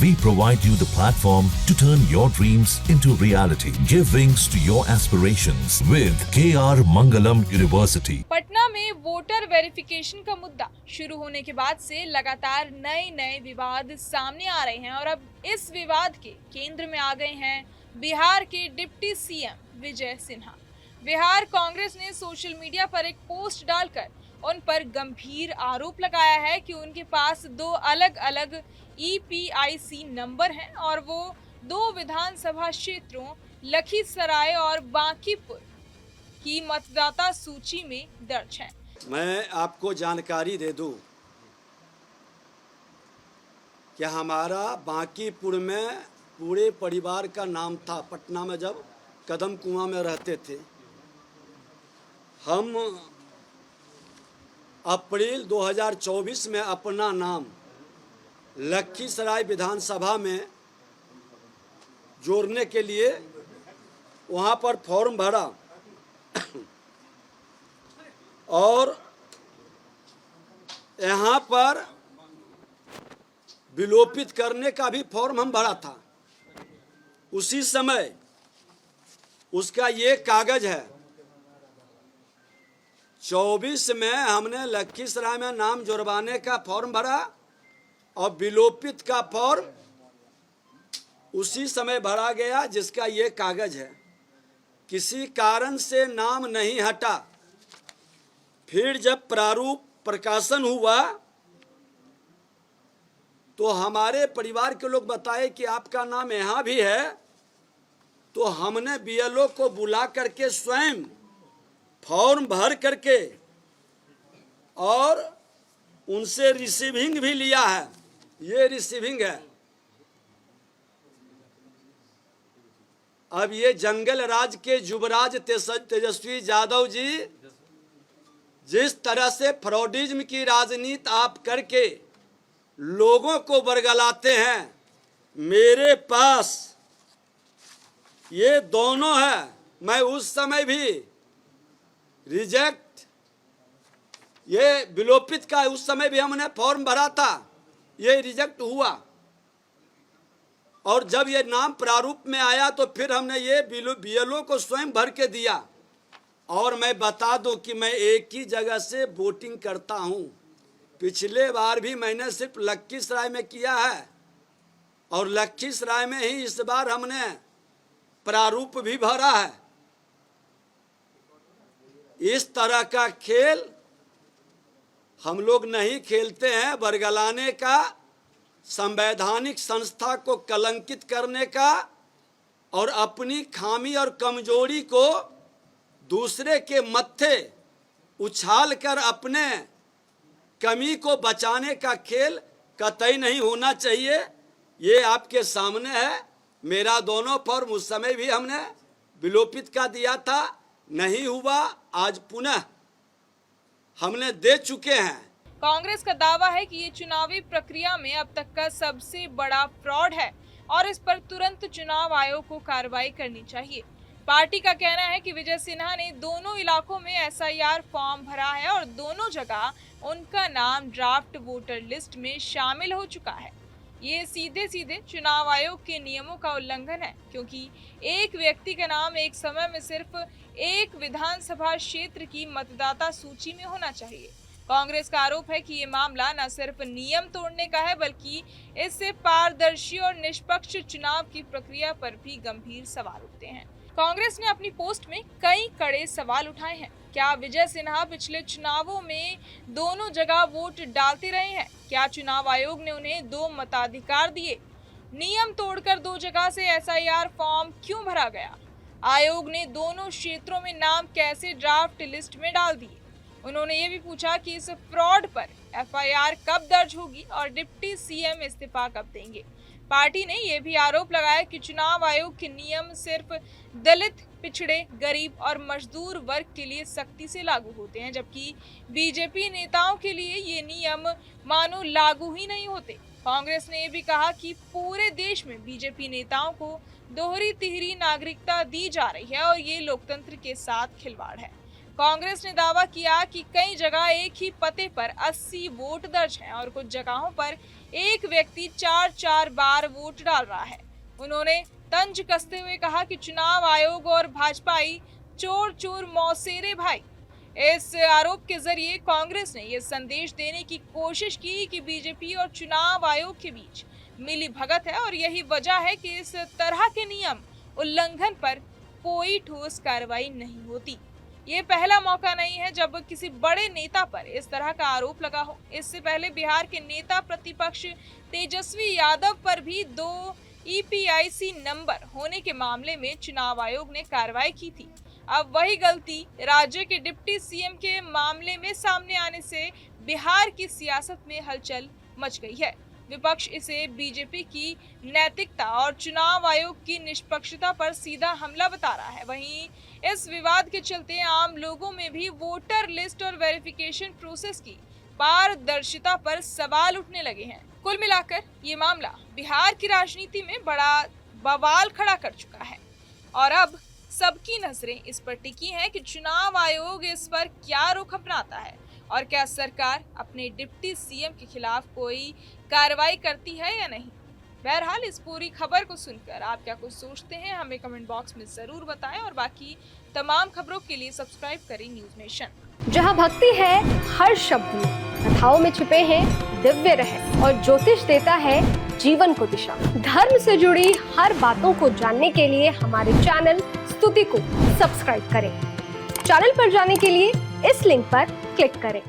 We provide you the platform to turn your dreams into reality. Give wings to your aspirations with KR Mangalam University. Patna में voter verification का मुद्दा शुरू होने के बाद से लगातार नए विवाद सामने आ रहे हैं और अब इस विवाद के केंद्र में आ गए हैं बिहार के डिप्टी सीएम विजय सिन्हा। बिहार कांग्रेस ने सोशल मीडिया पर एक पोस्ट डालकर उन पर गंभीर आरोप लगाया है कि उनके पास दो अलग अलग EPIC नंबर हैं और वो दो विधानसभा क्षेत्रों लखीसराय और बांकीपुर की मतदाता सूची में दर्ज हैं। मैं आपको जानकारी दे दूं कि हमारा बांकीपुर में पूरे परिवार का नाम था। पटना में जब कदम कुआं में रहते थे, हम अप्रैल 2024 में अपना नाम लखीसराय विधानसभा में जोड़ने के लिए वहाँ पर फॉर्म भरा और यहाँ पर विलोपित करने का भी फॉर्म हम भरा था। उसी समय उसका ये कागज है। 24 में हमने लखीसराय में नाम जुड़वाने का फॉर्म भरा और विलोपित का फॉर्म उसी समय भरा गया, जिसका ये कागज है। किसी कारण से नाम नहीं हटा। फिर जब प्रारूप प्रकाशन हुआ तो हमारे परिवार के लोग बताए कि आपका नाम यहाँ भी है। तो हमने BLO को बुला करके स्वयं फॉर्म भर करके और उनसे रिसीविंग भी लिया है। ये रिसीविंग है। अब ये जंगल राज के युवराज तेजस्वी यादव जी जिस तरह से फ्रॉडिज्म की राजनीति आप करके लोगों को बरगलाते हैं, मेरे पास ये दोनों है। मैं उस समय भी रिजेक्ट ये विलोपित का उस समय भी हमने फॉर्म भरा था, ये रिजेक्ट हुआ। और जब ये नाम प्रारूप में आया तो फिर हमने ये BLO को स्वयं भर के दिया। और मैं बता दूं कि मैं एक ही जगह से वोटिंग करता हूं। पिछले बार भी मैंने सिर्फ लखीसराय में किया है और लखीसराय में ही इस बार हमने प्रारूप भी भरा है। इस तरह का खेल हम लोग नहीं खेलते हैं। बरगलाने का, संवैधानिक संस्था को कलंकित करने का और अपनी खामी और कमजोरी को दूसरे के मत्थे उछाल कर अपने कमी को बचाने का खेल कतई नहीं होना चाहिए। ये आपके सामने है। मेरा दोनों फॉर्म उस समय भी हमने विलोपित का दिया था, नहीं हुआ। आज पुनः हमने दे चुके हैं। कांग्रेस का दावा है कि ये चुनावी प्रक्रिया में अब तक का सबसे बड़ा फ्रॉड है और इस पर तुरंत चुनाव आयोग को कार्रवाई करनी चाहिए। पार्टी का कहना है कि विजय सिन्हा ने दोनों इलाकों में SIR फॉर्म भरा है और दोनों जगह उनका नाम ड्राफ्ट वोटर लिस्ट में शामिल हो चुका है। ये सीधे चुनाव आयोग के नियमों का उल्लंघन है, क्योंकि एक व्यक्ति का नाम एक समय में सिर्फ एक विधानसभा क्षेत्र की मतदाता सूची में होना चाहिए। कांग्रेस का आरोप है कि ये मामला न सिर्फ नियम तोड़ने का है, बल्कि इससे पारदर्शी और निष्पक्ष चुनाव की प्रक्रिया पर भी गंभीर सवाल उठते हैं। कांग्रेस ने अपनी पोस्ट में कई कड़े सवाल उठाए हैं। क्या विजय सिन्हा पिछले चुनावों में दोनों जगह वोट डालते रहे हैं? क्या चुनाव आयोग ने उन्हें दो मताधिकार दिए? नियम तोड़कर दो जगह से SIR फॉर्म क्यों भरा गया? आयोग ने दोनों क्षेत्रों में नाम कैसे ड्राफ्ट लिस्ट में डाल दिए? उन्होंने ये भी पूछा कि इस फ्रॉड पर FIR कब दर्ज होगी और डिप्टी सीएम इस्तीफा कब देंगे। पार्टी ने यह भी आरोप लगाया कि चुनाव आयोग के नियम सिर्फ दलित, पिछड़े, गरीब और मजदूर वर्ग के लिए सख्ती से लागू होते हैं, जबकि बीजेपी नेताओं के लिए ये नियम मानो लागू ही नहीं होते। कांग्रेस ने यह भी कहा कि पूरे देश में बीजेपी नेताओं को दोहरी तिहरी नागरिकता दी जा रही है और ये लोकतंत्र के साथ खिलवाड़ है। कांग्रेस ने दावा किया कि कई जगह एक ही पते पर 80 वोट दर्ज हैं और कुछ जगहों पर एक व्यक्ति 4-4 बार वोट डाल रहा है। उन्होंने तंज कसते हुए कहा कि चुनाव आयोग और भाजपाई चोर चोर मौसेरे भाई। इस आरोप के जरिए कांग्रेस ने यह संदेश देने की कोशिश की कि बीजेपी और चुनाव आयोग के बीच मिली भगत है और यही वजह है कि इस तरह के नियम उल्लंघन पर कोई ठोस कार्रवाई नहीं होती। ये पहला मौका नहीं है जब किसी बड़े नेता पर इस तरह का आरोप लगा हो। इससे पहले बिहार के नेता प्रतिपक्ष तेजस्वी यादव पर भी 2 EPIC नंबर होने के मामले में चुनाव आयोग ने कार्रवाई की थी। अब वही गलती राज्य के डिप्टी सीएम के मामले में सामने आने से बिहार की सियासत में हलचल मच गई है। विपक्ष इसे बीजेपी की नैतिकता और चुनाव आयोग की निष्पक्षता पर सीधा हमला बता रहा है। वहीं इस विवाद के चलते आम लोगों में भी वोटर लिस्ट और वेरिफिकेशन प्रोसेस की पारदर्शिता पर सवाल उठने लगे हैं। कुल मिलाकर ये मामला बिहार की राजनीति में बड़ा बवाल खड़ा कर चुका है और अब सबकी नजरें इस पर टिकी हैं कि चुनाव आयोग इस पर क्या रुख अपनाता है और क्या सरकार अपने डिप्टी सीएम के खिलाफ कोई कार्रवाई करती है या नहीं। बहरहाल इस पूरी खबर को सुनकर आप क्या कुछ सोचते हैं हमें कमेंट बॉक्स में जरूर बताएं और बाकी तमाम खबरों के लिए सब्सक्राइब करें न्यूज नेशन। जहां भक्ति है हर शब्द में, कथाओं में छुपे हैं दिव्य रहस्य और ज्योतिष देता है जीवन को दिशा। धर्म से जुड़ी हर बातों को जानने के लिए हमारे चैनल स्तुति को सब्सक्राइब करें। चैनल पर जाने के लिए इस लिंक पर क्लिक करें।